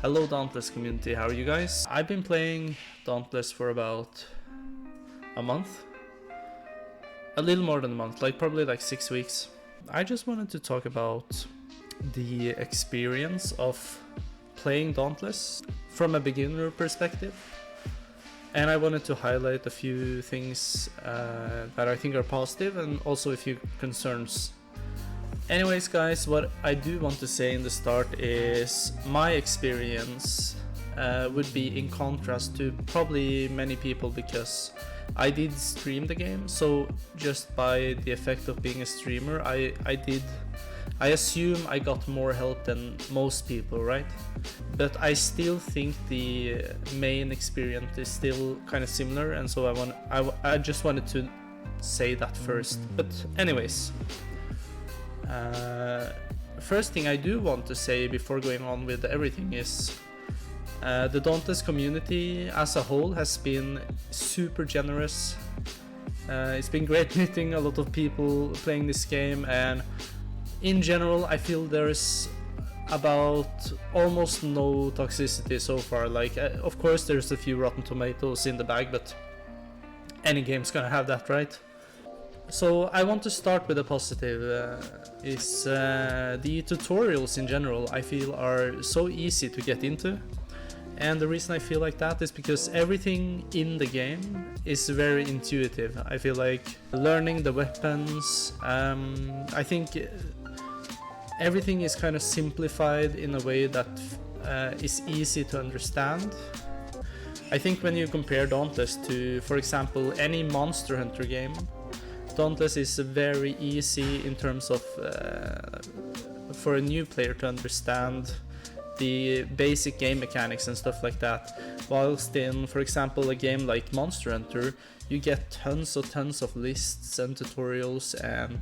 Hello Dauntless Community, how are you guys? I've been playing Dauntless for about a month. A little more than a month, probably 6 weeks. I just wanted to talk about the experience of playing Dauntless from a beginner perspective. And I wanted to highlight a few things that I think are positive and also a few concerns. Anyways guys, what I do want to say in the start is my experience would be in contrast to probably many people, because I did stream the game, so just by the effect of being a streamer, I assume I got more help than most people, right? But I still think the main experience is still kind of similar, and so I just wanted to say that first. But anyways, first thing I do want to say before going on with everything is the Dauntless community as a whole has been super generous. It's been great meeting a lot of people playing this game, and in general I feel there's about almost no toxicity so far. Of course there's a few rotten tomatoes in the bag, but any game's gonna have that, right? So I want to start with a positive, is the tutorials in general I feel are so easy to get into. And the reason I feel like that is because everything in the game is very intuitive. I feel like learning the weapons, I think everything is kind of simplified in a way that is easy to understand. I think when you compare Dauntless to, for example, any Monster Hunter game, Dauntless is very easy in terms of for a new player to understand the basic game mechanics and stuff like that, whilst in, for example, a game like Monster Hunter, you get tons of lists and tutorials and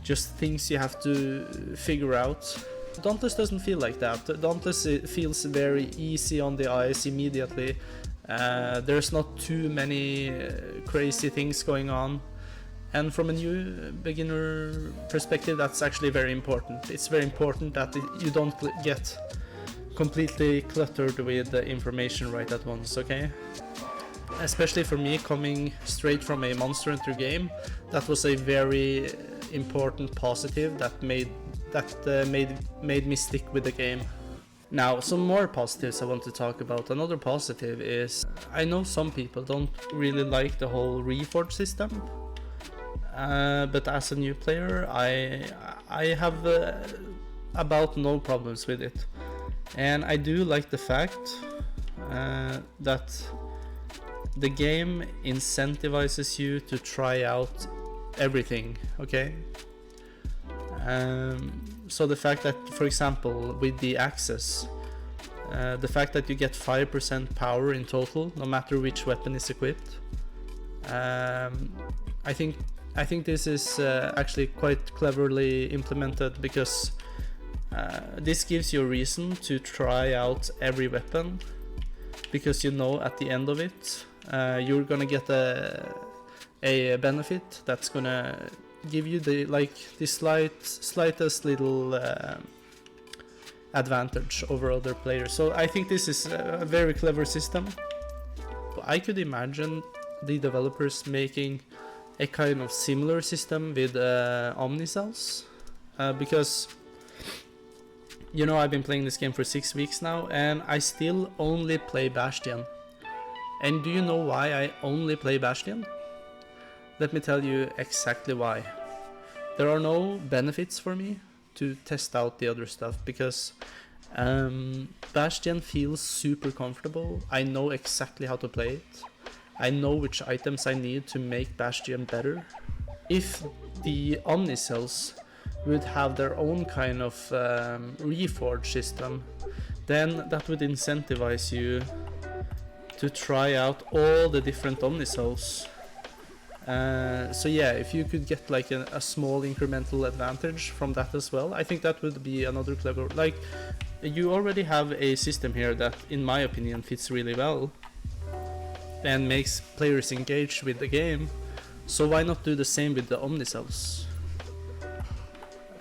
just things you have to figure out. Dauntless doesn't feel like that. Dauntless feels very easy on the eyes immediately. There's not too many crazy things going on. And from a new beginner perspective, that's actually very important. It's very important that you don't get completely cluttered with the information right at once, okay? Especially for me, coming straight from a Monster Hunter game, that was a very important positive that made me stick with the game. Now, some more positives I want to talk about. Another positive is, I know some people don't really like the whole reforge system. But as a new player, I have about no problems with it, and I do like the fact that the game incentivizes you to try out everything. Okay, so the fact that, for example, with the access, the fact that you get 5% power in total, no matter which weapon is equipped, I think this is actually quite cleverly implemented, because this gives you a reason to try out every weapon, because you know at the end of it you're gonna get a benefit that's gonna give you the slightest little advantage over other players. So I think this is a very clever system. I could imagine the developers making a kind of similar system with Omnicells, because you know, I've been playing this game for 6 weeks now, and I still only play Bastion. And do you know why I only play Bastion? Let me tell you exactly why. There are no benefits for me to test out the other stuff, because Bastion feels super comfortable. I know exactly how to play it. I know which items I need to make Bastion better. If the Omnicells would have their own kind of reforge system, then that would incentivize you to try out all the different Omnicells. So yeah, if you could get like a small incremental advantage from that as well, I think that would be another clever, you already have a system here that, in my opinion, fits really well and makes players engaged with the game, so why not do the same with the Omnicells?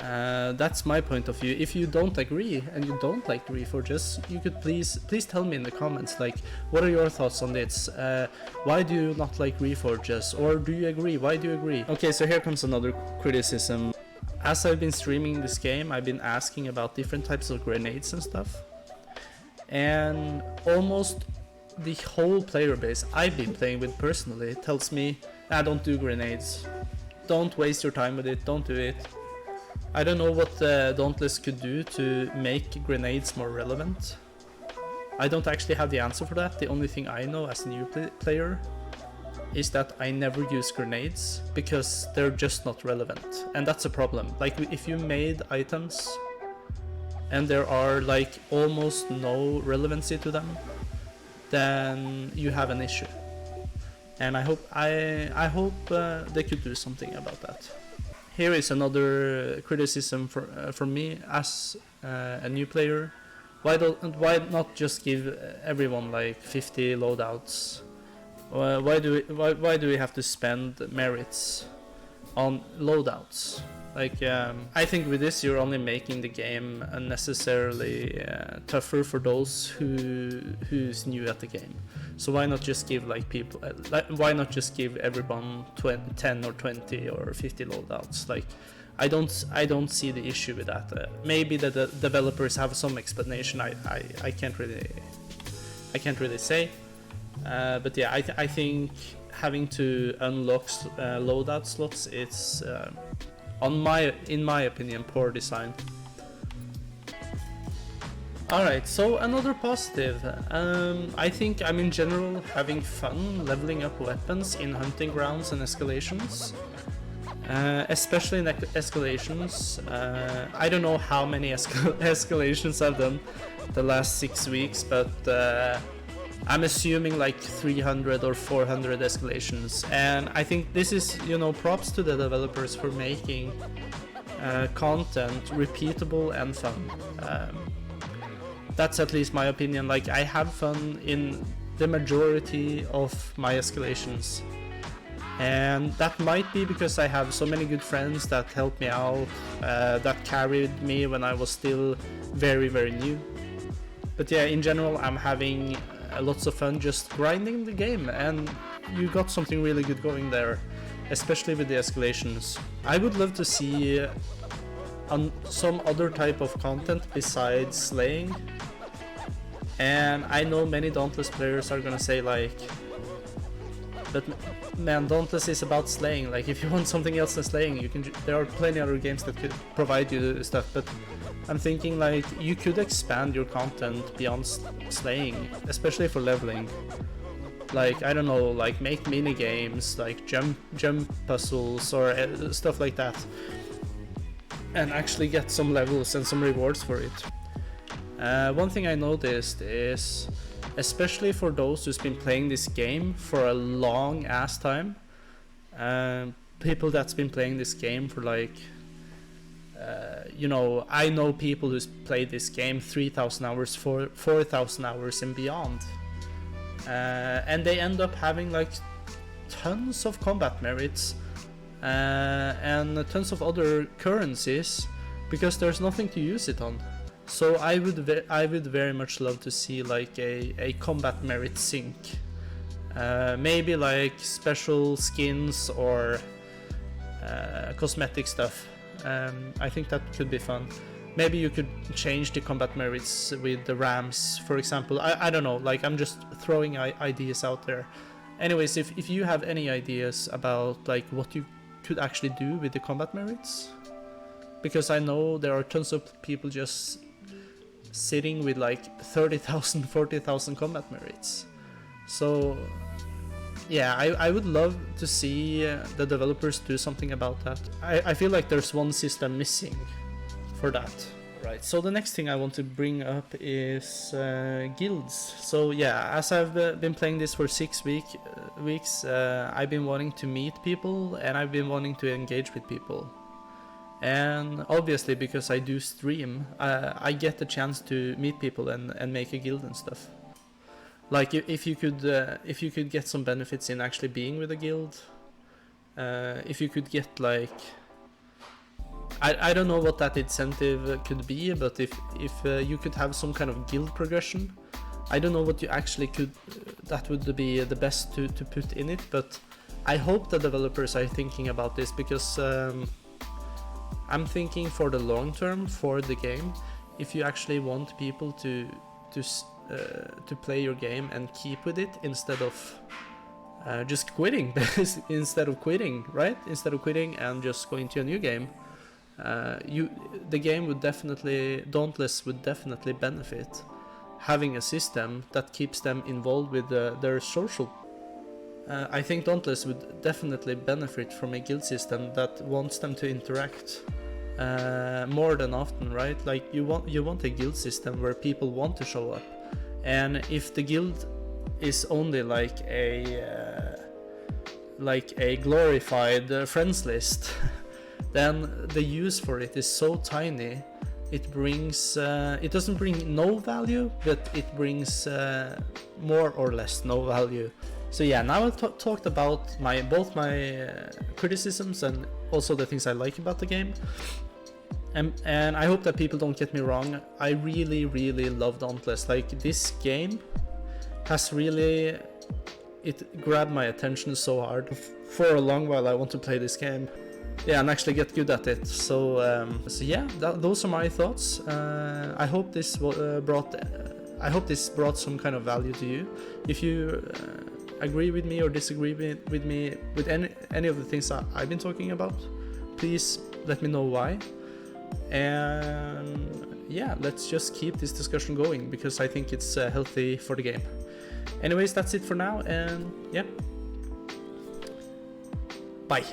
That's my point of view. If you don't agree and you don't like Reforges, you could please tell me in the comments, like, what are your thoughts on this? Why do you not like Reforges? Or do you agree? Why do you agree? Okay, so here comes another criticism. As I've been streaming this game, I've been asking about different types of grenades and stuff. And almost the whole player base I've been playing with personally tells me, don't do grenades. Don't waste your time with it, don't do it. I don't know what Dauntless could do to make grenades more relevant. I don't actually have the answer for that. The only thing I know as a new player is that I never use grenades because they're just not relevant, and that's a problem. Like, if you made items and there are like almost no relevancy to them, then you have an issue. And I hope they could do something about that. Here is another criticism from me as a new player. Why not just give everyone like 50 loadouts? Why do we have to spend merits on loadouts? Like, I think with this you're only making the game unnecessarily tougher for those who's new at the game. So why not just give like people, why not just give everyone 10 or 20 or 50 loadouts? Like, I don't see the issue with that. Maybe the developers have some explanation. I can't really say. But yeah, I think having to unlock loadout slots, it's in my opinion, poor design. Alright, so another positive. I think I'm in general having fun leveling up weapons in hunting grounds and escalations. Especially in escalations. I don't know how many escalations I've done the last 6 weeks, but I'm assuming like 300 or 400 escalations. And I think this is, props to the developers for making content repeatable and fun. That's at least my opinion. Like, I have fun in the majority of my escalations, and that might be because I have so many good friends that helped me out, that carried me when I was still very, very new. But yeah, in general, I'm having lots of fun just grinding the game, and you got something really good going there, especially with the escalations. I would love to see some other type of content besides slaying. And I know many Dauntless players are gonna say like, but man, Dauntless is about slaying. Like, if you want something else than slaying, there are plenty other games that could provide you stuff. But I'm thinking like, you could expand your content beyond slaying, especially for leveling. Like, I don't know, like make mini games, like jump puzzles or stuff like that, and actually get some levels and some rewards for it. One thing I noticed is, especially for those who's been playing this game for a long ass time, people that's been playing this game for like, I know people who's played this game 3,000 hours, 4,000 hours and beyond, and they end up having like tons of combat merits and tons of other currencies because there's nothing to use it on. So I would very much love to see like a combat merit sync, maybe like special skins or cosmetic stuff. I think that could be fun. Maybe you could change the combat merits with the rams, for example. I don't know, like, I'm just throwing ideas out there. Anyways, if you have any ideas about like what you could actually do with the combat merits, because I know there are tons of people just sitting with like 30,000, 40,000 combat merits. So yeah, I would love to see the developers do something about that. I feel like there's one system missing for that. Right, so the next thing I want to bring up is guilds. So yeah, as I've been playing this for 6 weeks, I've been wanting to meet people and I've been wanting to engage with people. And obviously, because I do stream, I get the chance to meet people and make a guild and stuff. Like, if you could get some benefits in actually being with a guild, if you could get like, I don't know what that incentive could be, but if you could have some kind of guild progression, I don't know what you actually could, that would be the best to put in it, but I hope the developers are thinking about this, because I'm thinking for the long term for the game, if you actually want people to play your game and keep with it instead of just quitting, instead of quitting, right? Instead of quitting and just going to a new game, the game would definitely, Dauntless would definitely benefit having a system that keeps them involved with their social. I think Dauntless would definitely benefit from a guild system that wants them to interact more than often, right? Like you want a guild system where people want to show up, and if the guild is only like a glorified friends list, then the use for it is so tiny. It brings it doesn't bring no value, but it brings more or less no value. So yeah, now I've talked about both my criticisms and also the things I like about the game. And I hope that people don't get me wrong. I really, really love Dauntless. Like, this game has really, it grabbed my attention so hard. For a long while I want to play this game. Yeah, and actually get good at it. So yeah, those are my thoughts. I hope this brought some kind of value to you. If you agree with me or disagree with me with any of the things I've been talking about, please let me know why. And yeah, let's just keep this discussion going, because I think it's healthy for the game. Anyways, that's it for now, and yeah, bye.